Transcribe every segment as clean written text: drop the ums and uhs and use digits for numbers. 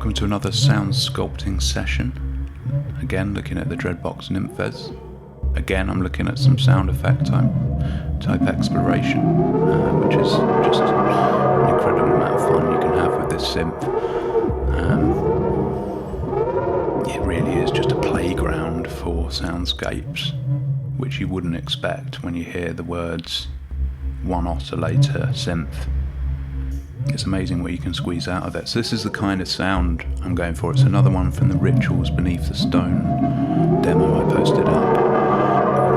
welcome to another sound sculpting session. Again, looking at the Dreadbox Nymphes. Again, I'm looking at some sound effect type exploration, which is just an incredible amount of fun you can have with this synth. It really is just a playground for soundscapes, which you wouldn't expect when you hear the words one oscillator synth. It's amazing what you can squeeze out of it. So this is the kind of sound I'm going for. It's another one from the Rituals Beneath the Stone demo I posted up.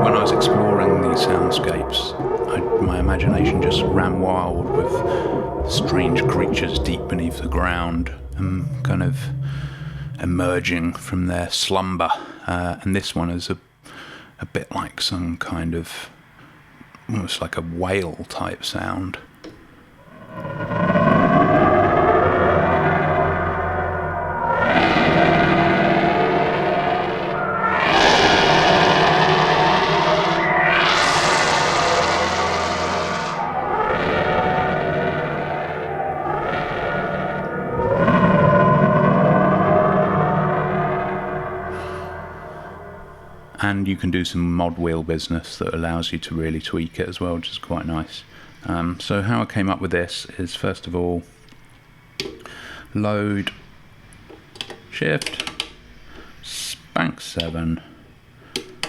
When I was exploring these soundscapes, my imagination just ran wild with strange creatures deep beneath the ground and kind of emerging from their slumber. And this one is a bit like some kind of, almost like a whale type sound. And you can do some mod wheel business that allows you to really tweak it as well, which is quite nice. So how I came up with this is, first of all, load, shift, spank 7,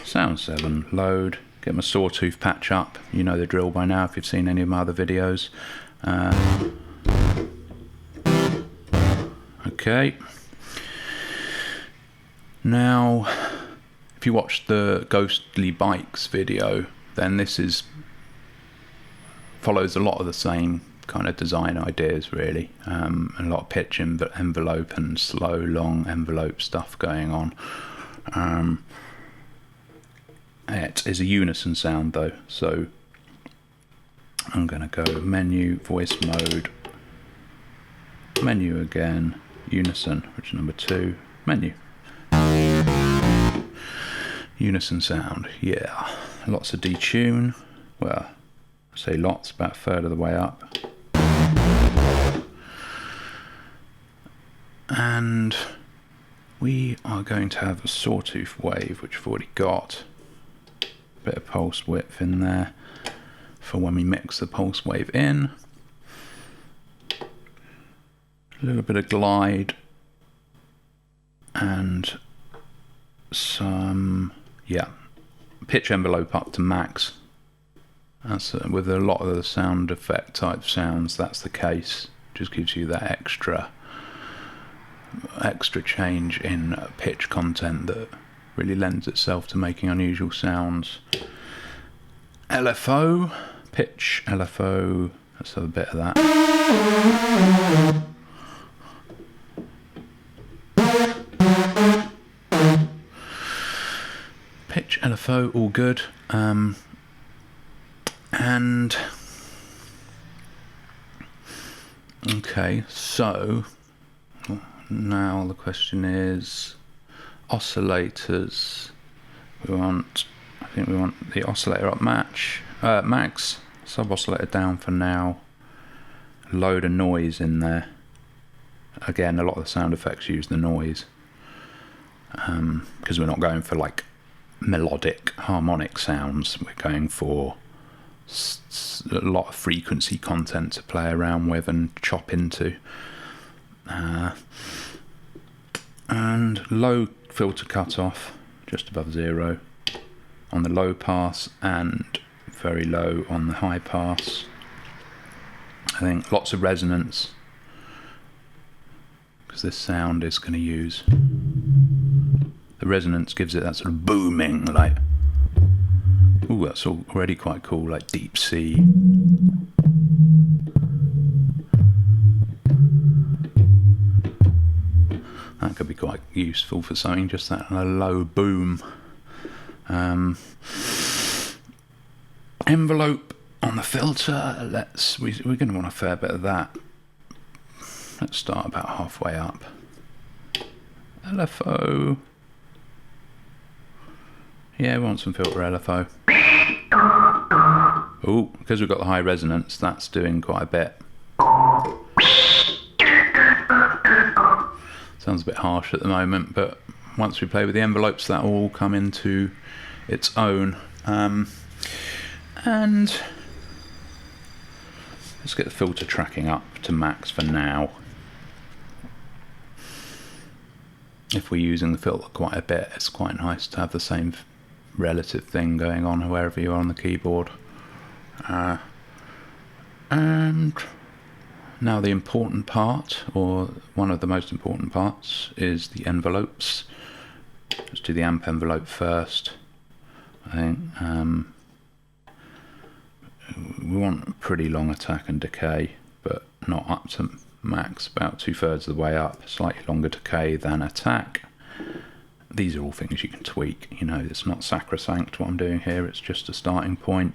sound 7, load, get my sawtooth patch up. You know the drill by now if you've seen any of my other videos. Okay. Now, if you watched the Ghostly Bikes video, then this follows a lot of the same kind of design ideas, really. A lot of pitch envelope and slow, long envelope stuff going on. It is a unison sound though, so I'm going to go menu, voice mode, menu again, unison, which is number 2, menu. Unison sound, yeah. Lots of detune. Well, I say lots, about a third of the way up. And we are going to have a sawtooth wave, which I've already got. Bit of pulse width in there for when we mix the pulse wave in. A little bit of glide. And some, yeah, pitch envelope up to max. That's with a lot of the sound effect type sounds, that's the case. Just gives you that extra change in pitch content that really lends itself to making unusual sounds. LFO, pitch LFO, let's have a bit of that. Pitch LFO, all good. And okay, so now the question is oscillators. I think we want the oscillator up max, sub oscillator down for now. Load of noise in there. Again, a lot of the sound effects use the noise because we're not going for like melodic harmonic sounds. We're going for a lot of frequency content to play around with and chop into. And low filter cutoff, just above 0 on the low pass and very low on the high pass. I think lots of resonance, because this sound is going to use the resonance, gives it that sort of booming, like, ooh, that's already quite cool, like deep C. That could be quite useful for something, just that low boom. Envelope on the filter, we're going to want a fair bit of that. Let's start about halfway up. LFO. Yeah, we want some filter LFO. Oh, because we've got the high resonance, that's doing quite a bit. Sounds a bit harsh at the moment, but once we play with the envelopes, that will all come into its own. And let's get the filter tracking up to max for now. If we're using the filter quite a bit, it's quite nice to have the same relative thing going on wherever you are on the keyboard. And now the important part, or one of the most important parts, is the envelopes. Let's do the amp envelope first. I think we want a pretty long attack and decay, but not up to max, about 2/3 of the way up. Slightly longer decay than attack. These are all things you can tweak, you know, it's not sacrosanct what I'm doing here, it's just a starting point.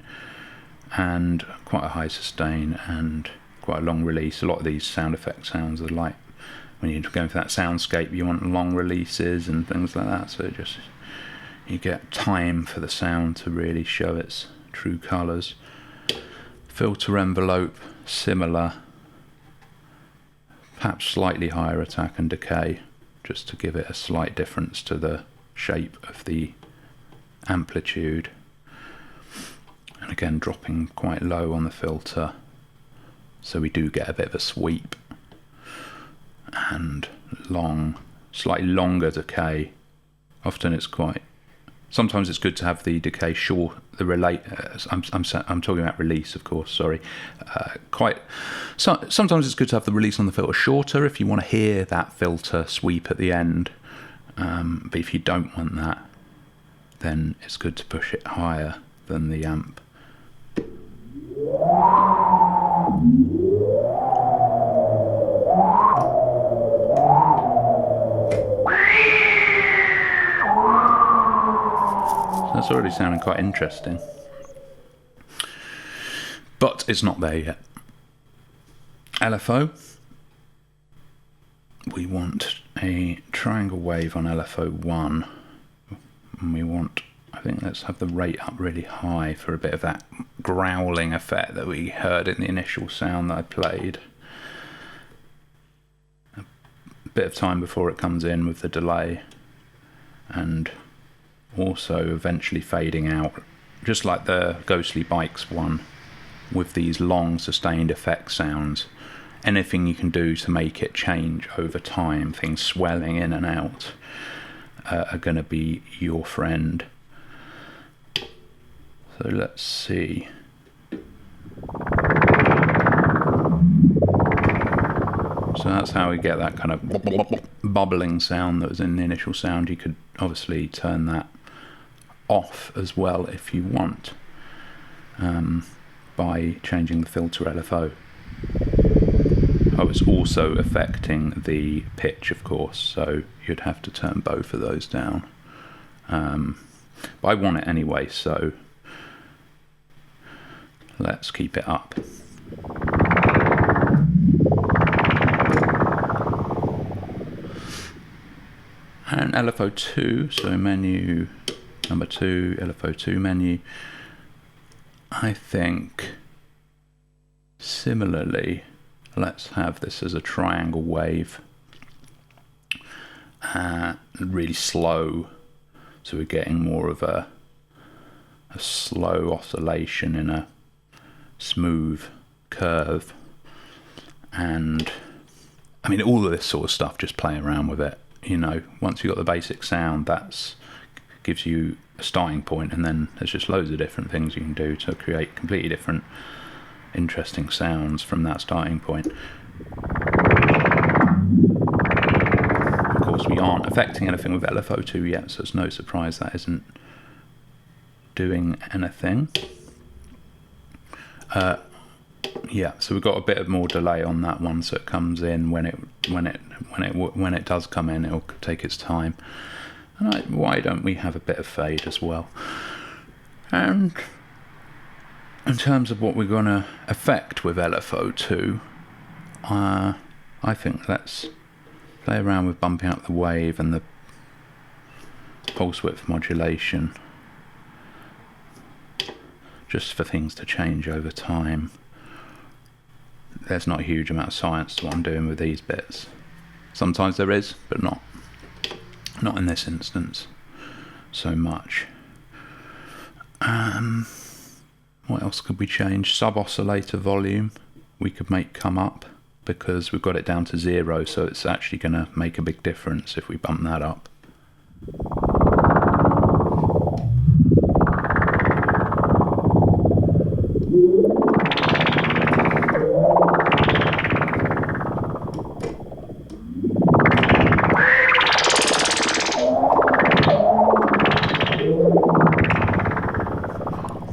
And quite a high sustain and quite a long release. A lot of these sound effect sounds are like, when you're going for that soundscape, you want long releases and things like that, so just you get time for the sound to really show its true colours. Filter envelope, similar, perhaps slightly higher attack and decay, just to give it a slight difference to the shape of the amplitude. And again, dropping quite low on the filter, so we do get a bit of a sweep. And long, slightly longer decay. Often it's quite. Sometimes it's good to have the decay short. The relate. I'm talking about release, of course. Sorry. Sometimes it's good to have the release on the filter shorter if you want to hear that filter sweep at the end. But if you don't want that, then it's good to push it higher than the amp. That's already sounding quite interesting, but it's not there yet. LFO, we want a triangle wave on LFO 1, and we want, I think let's have the rate up really high for a bit of that growling effect that we heard in the initial sound that I played. A bit of time before it comes in with the delay, and also eventually fading out, just like the Ghostly Bikes one, with these long sustained effect sounds. Anything you can do to make it change over time, things swelling in and out, are going to be your friend. So let's see. So that's how we get that kind of bubbling sound that was in the initial sound. You could obviously turn that off as well if you want, by changing the filter LFO. Oh, it's also affecting the pitch, of course, so you'd have to turn both of those down. But I want it anyway, so let's keep it up. And LFO2, so menu number 2, LFO2 menu, I think similarly, let's have this as a triangle wave, really slow, so we're getting more of a slow oscillation in a smooth curve. And I mean, all of this sort of stuff, just play around with it, you know. Once you've got the basic sound, that's gives you a starting point, and then there's just loads of different things you can do to create completely different interesting sounds from that starting point. Of course, we aren't affecting anything with LFO2 yet, so it's no surprise that isn't doing anything. Yeah, so we've got a bit of more delay on that one, so it comes in when it does come in, it'll take its time. And why don't we have a bit of fade as well? And in terms of what we're going to affect with LFO2, I think let's play around with bumping up the wave and the pulse width modulation, just for things to change over time. There's not a huge amount of science to what I'm doing with these bits. Sometimes there is, but not in this instance so much. What else could we change? Sub-oscillator volume we could make come up, because we've got it down to 0, so it's actually going to make a big difference if we bump that up.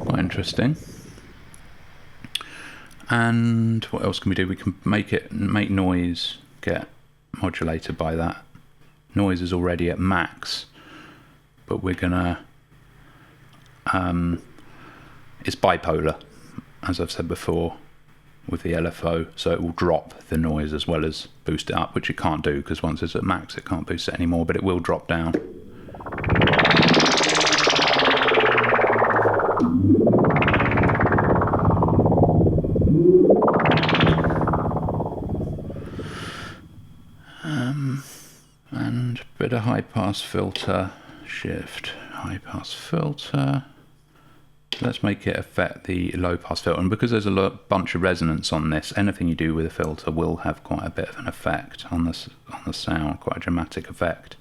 Quite interesting. And what else can we do? We can make noise get modulated by that. Noise is already at max, but we're gonna it's bipolar, as I've said before, with the LFO, so it will drop the noise as well as boost it up, which it can't do because once it's at max it can't boost it anymore, but it will drop down. And a bit of high pass filter, shift, high pass filter. Let's make it affect the low pass filter, and because there's a bunch of resonance on this, anything you do with a filter will have quite a bit of an effect on the sound, quite a dramatic effect.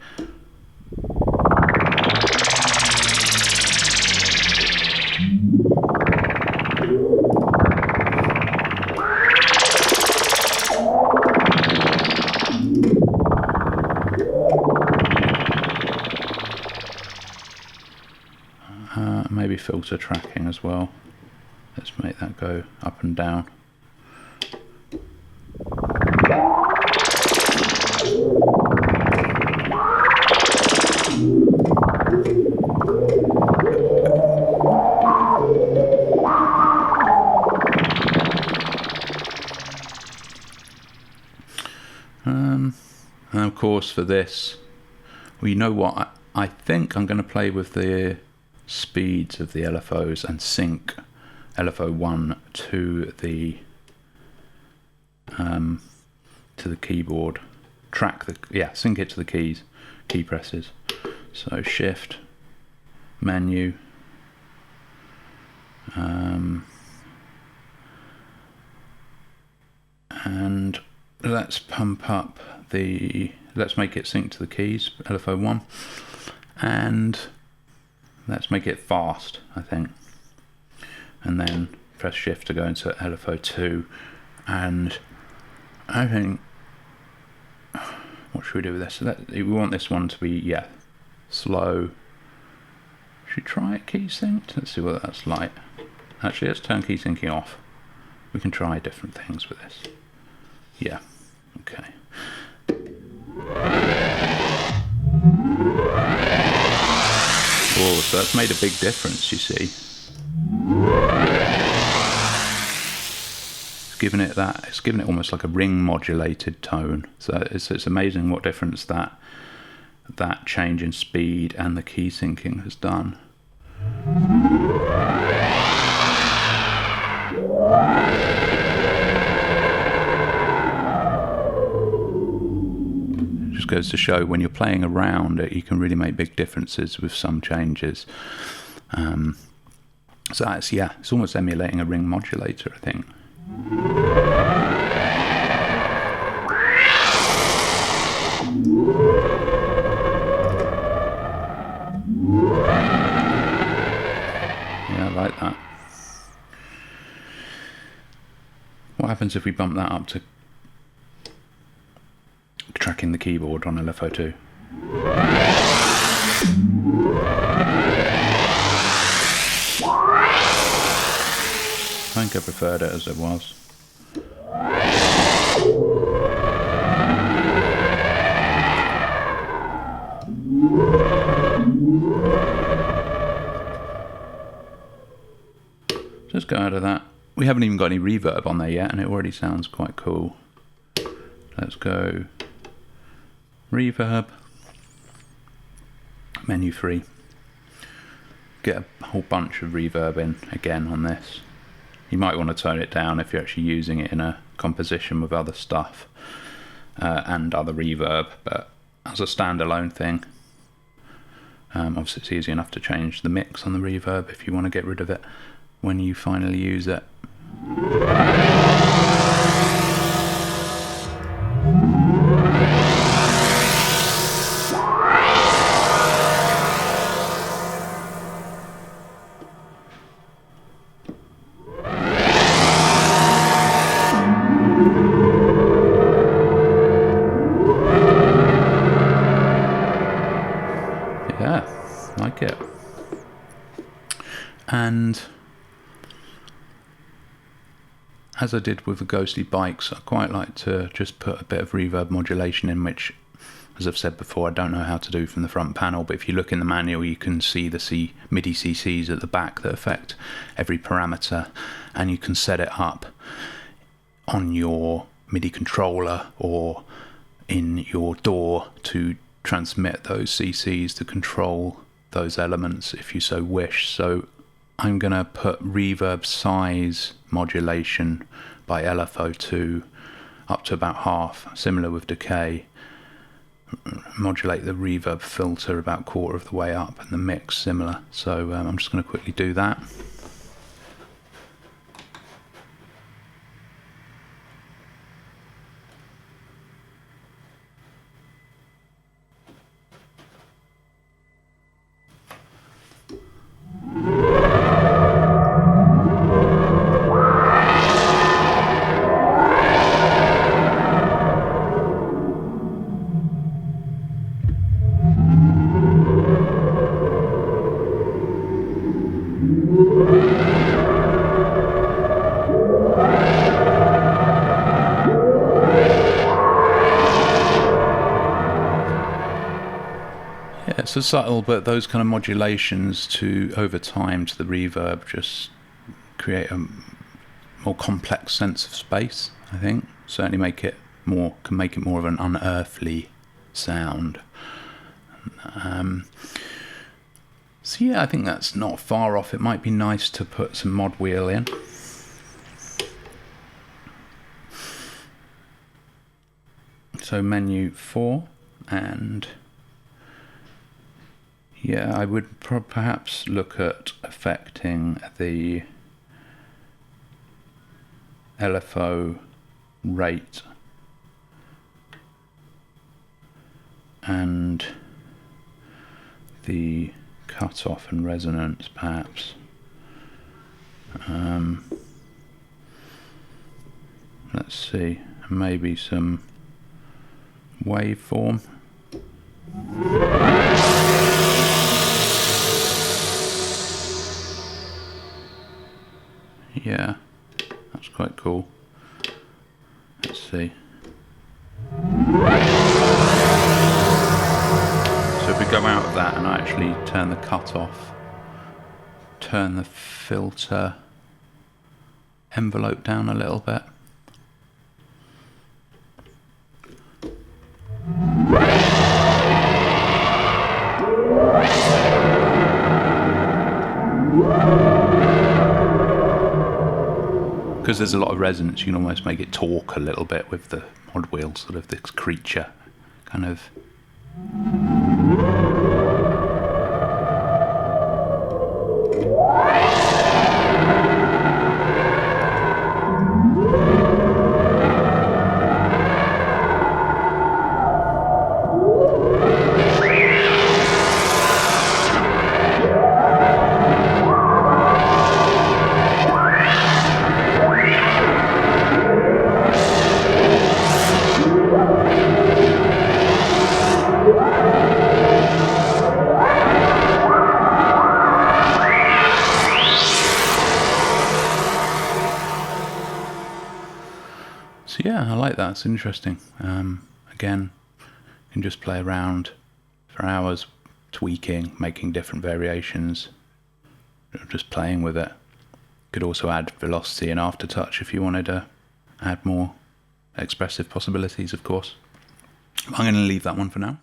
Maybe filter tracking as well. Let's make that go up and down. And of course for this, well, you know what, I think I'm going to play with the speeds of the LFOs and sync LFO1 to the keyboard. Sync it to the key presses. So shift, menu, and let's pump up let's make it sync to the keys, LFO1, and let's make it fast, I think, and then press shift to go into LFO2, and I think, what should we do with this? We want this one to be, slow. Should we try it key synced? Let's see what that's like. Actually, let's turn key syncing off. We can try different things with this. Yeah, okay. Oh, so that's made a big difference, you see. It's given it almost like a ring modulated tone. So it's amazing what difference that change in speed and the key syncing has done. Goes to show when you're playing around it, you can really make big differences with some changes. So that's, it's almost emulating a ring modulator, I think. Yeah, I like that. What happens if we bump that up to tracking the keyboard on LFO2? I think I preferred it as it was. Just go out of that. We haven't even got any reverb on there yet, and it already sounds quite cool. Let's go reverb, menu free. Get a whole bunch of reverb in again on this. You might want to tone it down if you're actually using it in a composition with other stuff. and other reverb, but as a standalone thing, obviously it's easy enough to change the mix on the reverb if you want to get rid of it when you finally use it. Yeah, like it. And as I did with the ghostly bikes, I quite like to just put a bit of reverb modulation in, which, as I've said before, I don't know how to do from the front panel, but if you look in the manual you can see the MIDI CCs at the back that affect every parameter, and you can set it up on your MIDI controller or in your DAW to transmit those CCs to control those elements if you so wish. So I'm going to put reverb size modulation by LFO2 up to about half, similar with decay. Modulate the reverb filter about a quarter of the way up, and the mix similar. So I'm just going to quickly do that. So subtle, but those kind of modulations over time to the reverb just create a more complex sense of space, I think. Certainly can make it more of an unearthly sound. So yeah, I think that's not far off. It might be nice to put some mod wheel in. So menu 4, and yeah, I would perhaps look at affecting the LFO rate and the cutoff and resonance, perhaps. Let's see, maybe some waveform. Yeah, that's quite cool. Let's see. So if we go out of that and I actually turn the cutoff, turn the filter envelope down a little bit. Because there's a lot of resonance, you can almost make it talk a little bit with the mod wheel, sort of this creature kind of. So yeah, I like that. It's interesting. Again, you can just play around for hours, tweaking, making different variations, just playing with it. Could also add velocity and aftertouch if you wanted to add more expressive possibilities, of course. I'm going to leave that one for now.